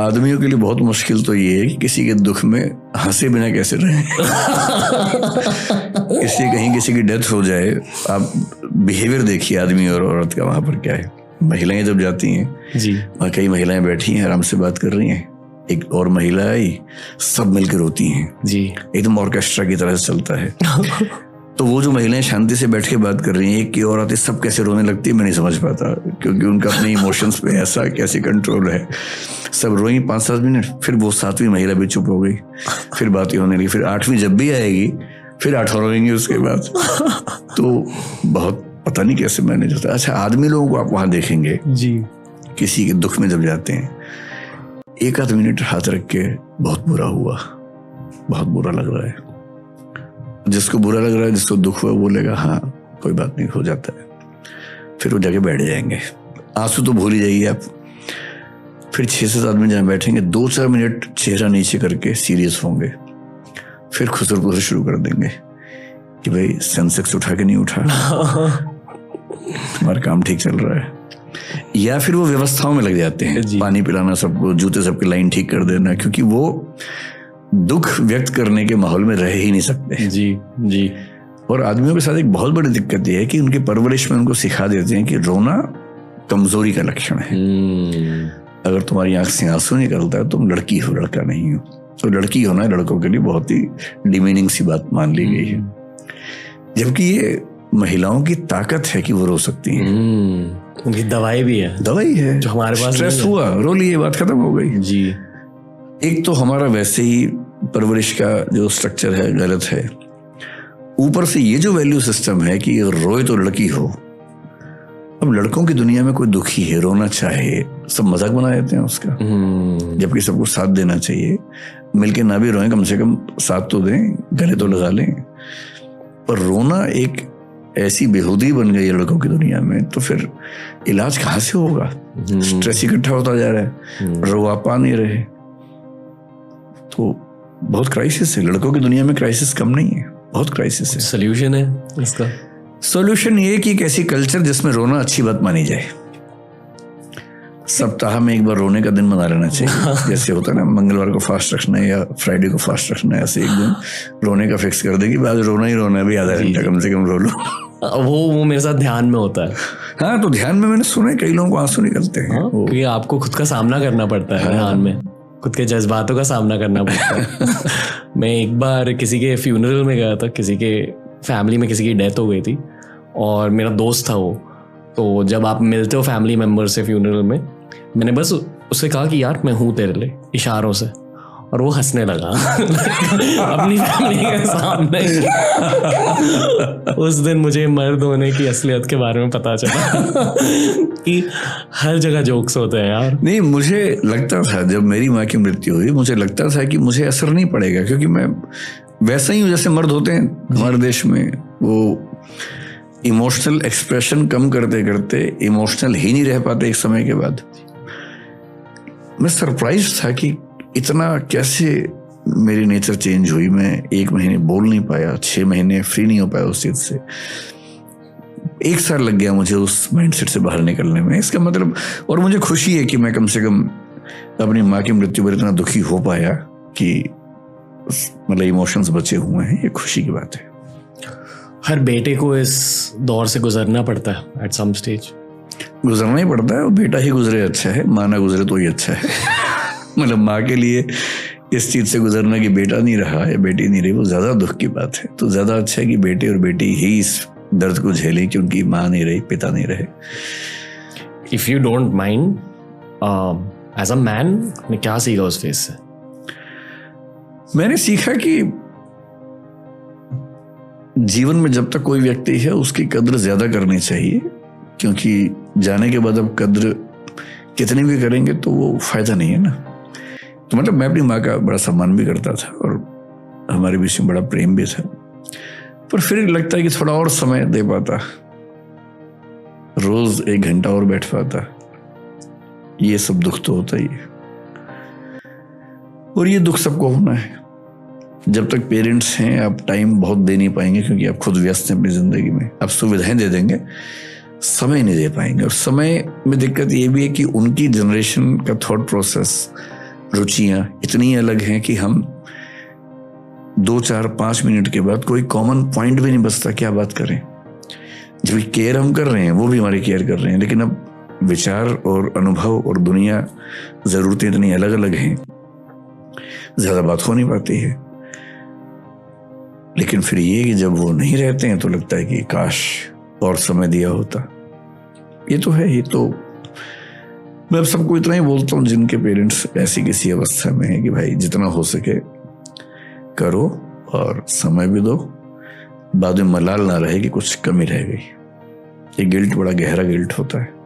आदमियों के लिए बहुत मुश्किल तो ये है कि किसी के दुख में हंसे बिना कैसे रहें। इसलिए कहीं किसी की डेथ हो जाए, आप बिहेवियर देखिए आदमी और औरत का वहां पर क्या है। महिलाएं जब जाती हैं जी, वहाँ कई महिलाएं बैठी हैं, आराम से बात कर रही हैं, एक और महिला आई, सब मिलकर रोती हैं जी, एकदम ऑर्केस्ट्रा की तरह से चलता है। तो वो जो महिलाएं शांति से बैठ के बात कर रही हैं, एक की और आती सब कैसे रोने लगती है मैं नहीं समझ पाता, क्योंकि उनका अपने इमोशंस पे ऐसा कैसे कंट्रोल है। सब रोई 5-7 मिनट, फिर वो 7वीं महिला भी चुप हो गई, फिर बातें होने लगी, फिर 8वीं जब भी आएगी फिर 8 और रोएंगे उसके बाद। तो बहुत पता नहीं कैसे मैनेज होता है। अच्छा, आदमी लोगों को आप वहां देखेंगे जी, किसी के दुख में जब जाते हैं, 1-8 मिनट हाथ रख के बहुत बुरा हुआ, बहुत बुरा लग रहा है। जिसको बुरा लग रहा है, जिसको दुख हुआ, बोलेगा हाँ कोई बात नहीं, हो जाता है। फिर वो जाके बैठ जाएंगे, आंसू तो भूल ही जाइए आप। फिर 6 से 7 मिनट जहाँ बैठेंगे, 2-4 मिनट चेहरा नीचे करके सीरियस होंगे, फिर खुसर पुसर शुरू कर देंगे कि भाई सेंसेक्स उठा के नहीं उठा, तुम्हारा काम ठीक चल रहा है। या फिर वो व्यवस्थाओं में लग जाते हैं, पानी पिलाना सबको, जूते सबके लाइन ठीक कर देना, क्योंकि वो दुख व्यक्त करने के माहौल में रह ही नहीं सकते। जी, जी। और आदमियों के साथ एक बहुत बड़ी दिक्कत यह है कि उनकी परवरिश में उनको सिखा देते हैं कि रोना कमजोरी का लक्षण है। अगर तुम्हारी आंख से आंसू निकलता है तुम लड़की हो, लड़का नहीं हो। तो लड़की होना लड़कों के लिए बहुत ही डिमीनिंग सी बात मान ली गई है, जबकि ये महिलाओं की ताकत है कि वो रो सकती हैं। उनकी दवाई भी है, दवाई है जो हमारे पास स्ट्रेस हुआ रो लिए, बात खत्म हो गई जी। एक तो हमारा वैसे ही परवरिश का जो स्ट्रक्चर है गलत है, ऊपर से ये जो वैल्यू सिस्टम है कि रोए तो लड़की हो। अब लड़कों की दुनिया में कोई दुखी है, रोना चाहे, सब मजाक बना देते हैं उसका, जबकि सबको साथ देना चाहिए। मिलके ना भी रोएं, कम से कम साथ तो दें, गले तो लगा लें। पर रोना एक ऐसी बेहूदी बन गई है लड़कों की दुनिया में, तो फिर इलाज कहाँ से होगा? स्ट्रेस इकट्ठा होता जा रहा है, रो आप पा नहीं रहे, तो बहुत क्राइसिस है। लड़कों की दुनिया में क्राइसिस कम नहीं है, बहुत क्राइसिस है। सोल्यूशन है इसका? सोल्यूशन ये कि एक ऐसी कल्चर जिसमें रोना अच्छी बात मानी जाए। सप्ताह में एक बार रोने का दिन मना लेना चाहिए। जैसे होता है ना, मंगलवार को फास्ट रखना है या फ्राइडे को फास्ट रखना है, ऐसे एक दिन रोने का फिक्स कर दे कि आज रोना ही रोना है, भी आधा घंटा कम से कम रो लो। वो मेरे साथ ध्यान में होता है। हाँ, तो ध्यान में मैंने सुना है कई लोगों को आंसू निकलते हैं। क्योंकि आपको खुद का सामना करना पड़ता है ध्यान में, खुद के जज्बातों का सामना करना पड़ता है। मैं एक बार किसी के फ्यूनरल में गया था, किसी के फैमिली में किसी की डेथ हो गई थी और मेरा दोस्त था वो। तो जब आप मिलते हो फैमिली मेम्बर से फ्यूनरल में, मैंने बस उससे कहा कि यार मैं हूँ तेरे लिए, इशारों से, और वो हंसने लगा अपनी फैमिली के सामने। उस दिन मुझे मर्द होने की असलियत के बारे में पता चला कि हर जगह जोक्स होते हैं यार। नहीं, मुझे लगता था जब मेरी माँ की मृत्यु हुई, मुझे लगता था कि मुझे असर नहीं पड़ेगा, क्योंकि मैं वैसा ही हूँ जैसे मर्द होते हैं हमारे देश में। वो इमोशनल एक्सप्रेशन कम करते करते इमोशनल ही नहीं रह पाते एक समय के बाद। मैं सरप्राइज था कि इतना कैसे मेरी नेचर चेंज हुई। मैं 1 महीने बोल नहीं पाया, 6 महीने फ्री नहीं हो पाया उस चीज से। 1 साल लग गया मुझे उस माइंडसेट से बाहर निकलने में। इसका मतलब, और मुझे खुशी है कि मैं कम से कम अपनी माँ की मृत्यु पर इतना दुखी हो पाया कि मतलब इमोशंस बचे हुए हैं। ये खुशी की बात है। हर बेटे को इस दौर से गुजरना पड़ता है एट सम स्टेज। गुजरना ही पड़ता है, और बेटा ही गुजरे अच्छा है, माँ ना गुजरे तो ही अच्छा है। मतलब माँ के लिए इस चीज से गुजरना कि बेटा नहीं रहा या बेटी नहीं रही, वो ज्यादा दुख की बात है। तो ज्यादा अच्छा है कि बेटे और बेटी ही इस दर्द को झेलें कि उनकी माँ नहीं रही, पिता नहीं रहे। If you don't mind, as a man, ने क्या सीखा उस फेज से? मैंने सीखा कि जीवन में जब तक कोई व्यक्ति है उसकी कद्र ज्यादा करनी चाहिए, क्योंकि जाने के बाद अब कद्र कितनी भी करेंगे तो वो फायदा नहीं है ना। तो मतलब मैं अपनी माँ का बड़ा सम्मान भी करता था और हमारे बीच में बड़ा प्रेम भी था, पर फिर लगता है कि थोड़ा और समय दे पाता, रोज 1 घंटा और बैठ पाता। ये सब दुख तो होता ही है, और ये दुख सबको होना है। जब तक पेरेंट्स हैं आप टाइम बहुत दे नहीं पाएंगे, क्योंकि आप खुद व्यस्त हैं अपनी जिंदगी में। आप सुविधाएं दे देंगे, समय नहीं दे पाएंगे। और समय में दिक्कत ये भी है कि उनकी जनरेशन का थॉट प्रोसेस रुचियां इतनी अलग हैं कि हम 2-4-5 मिनट के बाद कोई कॉमन पॉइंट भी नहीं बचता, क्या बात करें। जब केयर हम कर रहे हैं वो भी हमारी केयर कर रहे हैं, लेकिन अब विचार और अनुभव और दुनिया, जरूरतें इतनी अलग अलग हैं, ज्यादा बात हो नहीं पाती है। लेकिन फिर ये कि जब वो नहीं रहते हैं तो लगता है कि काश और समय दिया होता। ये तो है, ये तो मैं अब सबको इतना ही बोलता हूँ जिनके पेरेंट्स ऐसी किसी अवस्था में है कि भाई जितना हो सके करो और समय भी दो, बाद में मलाल ना रहे कि कुछ कमी रह गई। ये गिल्ट बड़ा गहरा गिल्ट होता है।